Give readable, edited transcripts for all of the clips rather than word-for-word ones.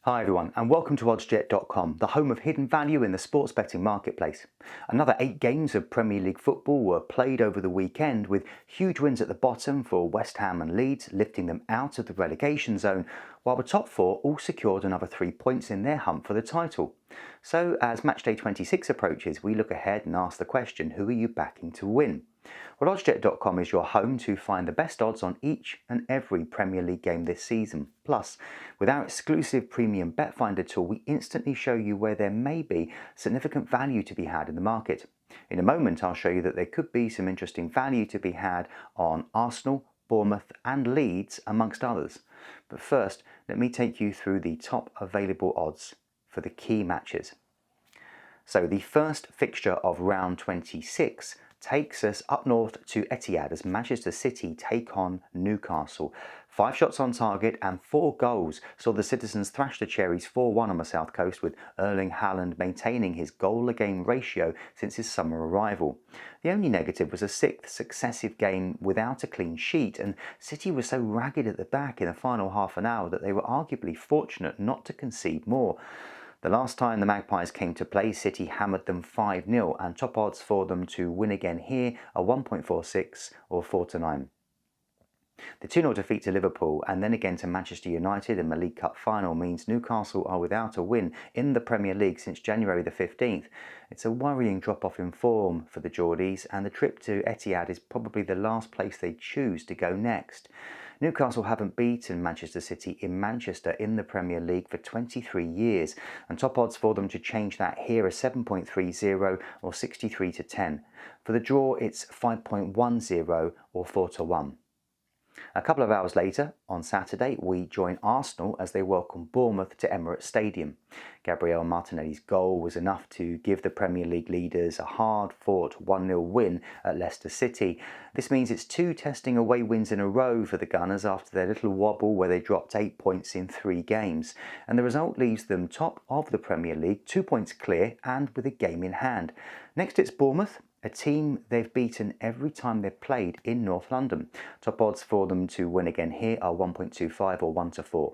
Hi everyone, and welcome to oddsjet.com, the home of hidden value in the sports betting marketplace. Another 8 games of Premier League football were played over the weekend, with huge wins at the bottom for West Ham and Leeds, lifting them out of the relegation zone, while the top 4 all secured another 3 points in their hunt for the title. So as matchday 26 approaches, we look ahead and ask the question, who are you backing to win? Well, oddsjet.com is your home to find the best odds on each and every Premier League game this season. Plus, with our exclusive premium bet finder tool, we instantly show you where there may be significant value to be had in the market. In a moment, I'll show you that there could be some interesting value to be had on Arsenal, Bournemouth and Leeds, amongst others. But first, let me take you through the top available odds for the key matches. So the first fixture of round 26 takes us up north to Etihad as Manchester City take on Newcastle. 5 shots on target and 4 goals saw the citizens thrash the Cherries 4-1 on the south coast, with Erling Haaland maintaining his goal-a-game ratio since his summer arrival. The only negative was a 6th successive game without a clean sheet, and City was so ragged at the back in the final half an hour that they were arguably fortunate not to concede more. The last time the Magpies came to play, City hammered them 5-0, and top odds for them to win again here are 1.46 or 4-9. The 2-0 defeat to Liverpool and then again to Manchester United in the League Cup final means Newcastle are without a win in the Premier League since January the 15th. It's a worrying drop-off in form for the Geordies, and the trip to Etihad is probably the last place they choose to go next. Newcastle haven't beaten Manchester City in Manchester in the Premier League for 23 years, and top odds for them to change that here are 7.30 or 63-10. For the draw, it's 5.10 or 4-1. A couple of hours later, on Saturday, we join Arsenal as they welcome Bournemouth to Emirates Stadium. Gabriel Martinelli's goal was enough to give the Premier League leaders a hard-fought 1-0 win at Leicester City. This means it's 2 testing away wins in a row for the Gunners after their little wobble where they dropped 8 points in 3 games. And the result leaves them top of the Premier League, 2 points clear and with a game in hand. Next it's Bournemouth, a team they've beaten every time they've played in North London. Top odds for them to win again here are 1.25 or 1-4.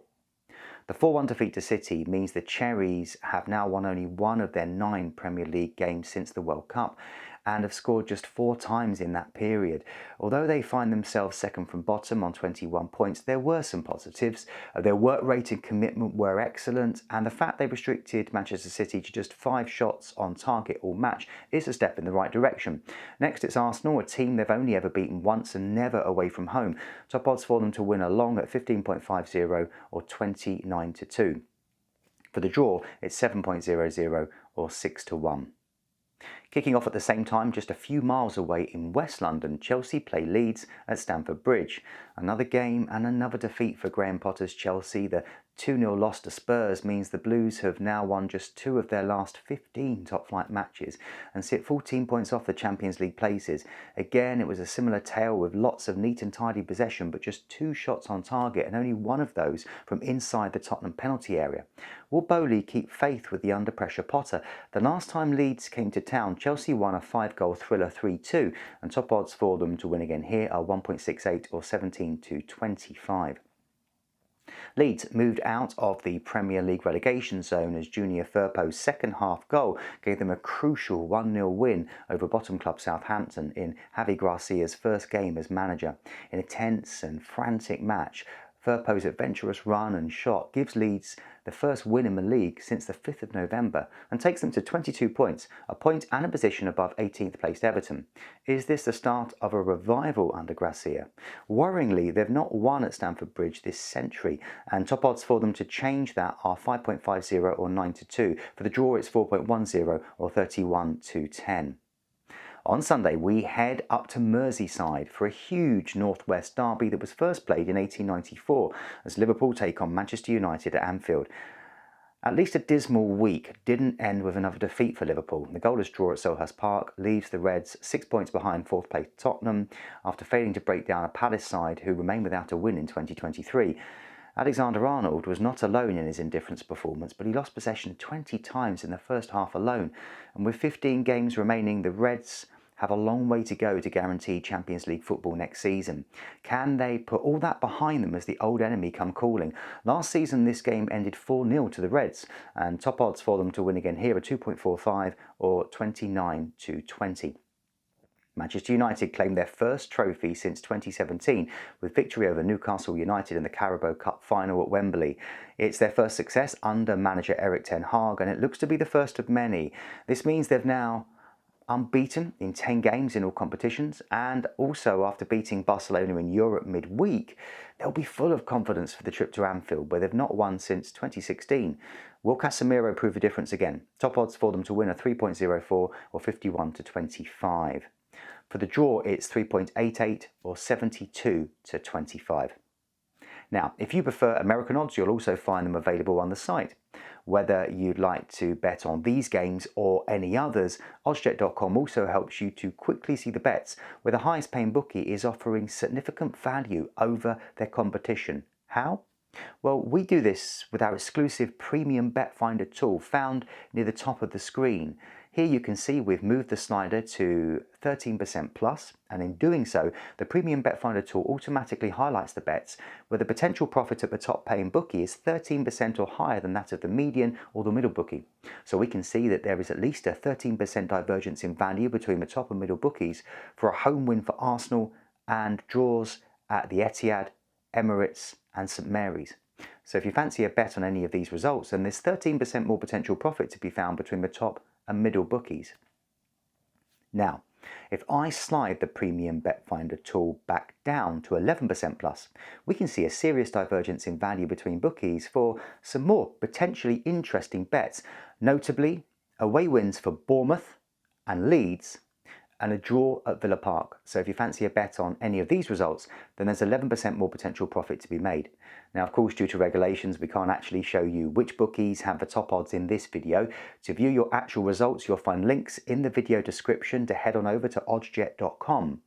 The 4-1 defeat to City means the Cherries have now won only 1 of their 9 Premier League games since the World Cup, and have scored just 4 times in that period. Although they find themselves second from bottom on 21 points, there were some positives. Their work rate and commitment were excellent, and the fact they restricted Manchester City to just 5 shots on target all match is a step in the right direction. Next it's Arsenal, a team they've only ever beaten once and never away from home. Top odds for them to win along at 15.50 or 29-2. For the draw, it's 7.00 or 6-1. Kicking off at the same time, just a few miles away in West London, Chelsea play Leeds at Stamford Bridge. Another game and another defeat for Graham Potter's Chelsea. The 2-0 loss to Spurs means the Blues have now won just 2 of their last 15 top-flight matches and sit 14 points off the Champions League places. Again, it was a similar tale with lots of neat and tidy possession, but just 2 shots on target and only 1 of those from inside the Tottenham penalty area. Will Bowley keep faith with the under-pressure Potter? The last time Leeds came to town, Chelsea won a 5-goal thriller 3-2, and top odds for them to win again here are 1.68 or 17-25. Leeds moved out of the Premier League relegation zone as Junior Firpo's second half goal gave them a crucial 1-0 win over bottom club Southampton in Javi Gracia's first game as manager. In a tense and frantic match, Firpo's adventurous run and shot gives Leeds the first win in the league since the 5th of November and takes them to 22 points, a point and a position above 18th placed Everton. Is this the start of a revival under Gracia? Worryingly, they've not won at Stamford Bridge this century, and top odds for them to change that are 5.50 or 9-2. For the draw, it's 4.10 or 31-10. On Sunday, we head up to Merseyside for a huge Northwest derby that was first played in 1894 as Liverpool take on Manchester United at Anfield. At least a dismal week didn't end with another defeat for Liverpool. The goalless draw at Selhurst Park leaves the Reds 6 points behind 4th place Tottenham after failing to break down a Palace side who remain without a win in 2023. Alexander-Arnold was not alone in his indifference performance, but he lost possession 20 times in the first half alone. And with 15 games remaining, the Reds have a long way to go to guarantee Champions League football next season. Can they put all that behind them as the old enemy come calling? Last season this game ended 4-0 to the Reds, and top odds for them to win again here are 2.45 or 29-20. Manchester United claimed their first trophy since 2017 with victory over Newcastle United in the Carabao Cup final at Wembley. It's their first success under manager Erik ten Hag, and it looks to be the first of many. This means they've now unbeaten in 10 games in all competitions, and also after beating Barcelona in Europe midweek, they'll be full of confidence for the trip to Anfield, where they've not won since 2016. Will Casemiro prove the difference again? Top odds for them to win are 3.04 or 51-25. For the draw, it's 3.88 or 72-25. Now, if you prefer American odds, you'll also find them available on the site. Whether you'd like to bet on these games or any others, oddsjet.com also helps you to quickly see the bets where the highest paying bookie is offering significant value over their competition. How? Well, we do this with our exclusive premium bet finder tool found near the top of the screen. Here you can see we've moved the slider to 13% plus, and in doing so, the premium bet finder tool automatically highlights the bets where the potential profit at the top paying bookie is 13% or higher than that of the median or the middle bookie. So we can see that there is at least a 13% divergence in value between the top and middle bookies for a home win for Arsenal and draws at the Etihad, Emirates and St Mary's. So if you fancy a bet on any of these results, then there's 13% more potential profit to be found between the top and middle bookies. Now, if I slide the premium bet finder tool back down to 11% plus, we can see a serious divergence in value between bookies for some more potentially interesting bets, notably away wins for Bournemouth and Leeds, and a draw at Villa Park. So if you fancy a bet on any of these results, then there's 11% more potential profit to be made. Now, of course, due to regulations, we can't actually show you which bookies have the top odds in this video. To view your actual results, you'll find links in the video description to head on over to oddsjet.com.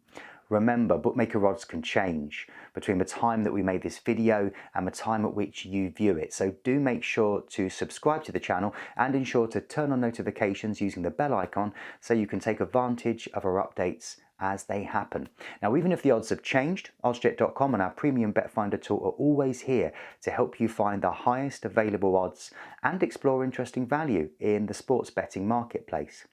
Remember, bookmaker odds can change between the time that we made this video and the time at which you view it. So do make sure to subscribe to the channel and ensure to turn on notifications using the bell icon so you can take advantage of our updates as they happen. Now, even if the odds have changed, oddsjet.com and our premium bet finder tool are always here to help you find the highest available odds and explore interesting value in the sports betting marketplace.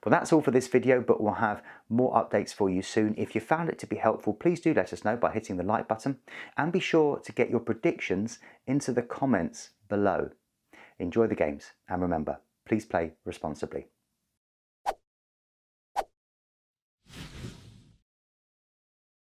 Well, that's all for this video, but we'll have more updates for you soon. If you found it to be helpful, please do let us know by hitting the like button, and be sure to get your predictions into the comments below. Enjoy the games, and remember, please play responsibly.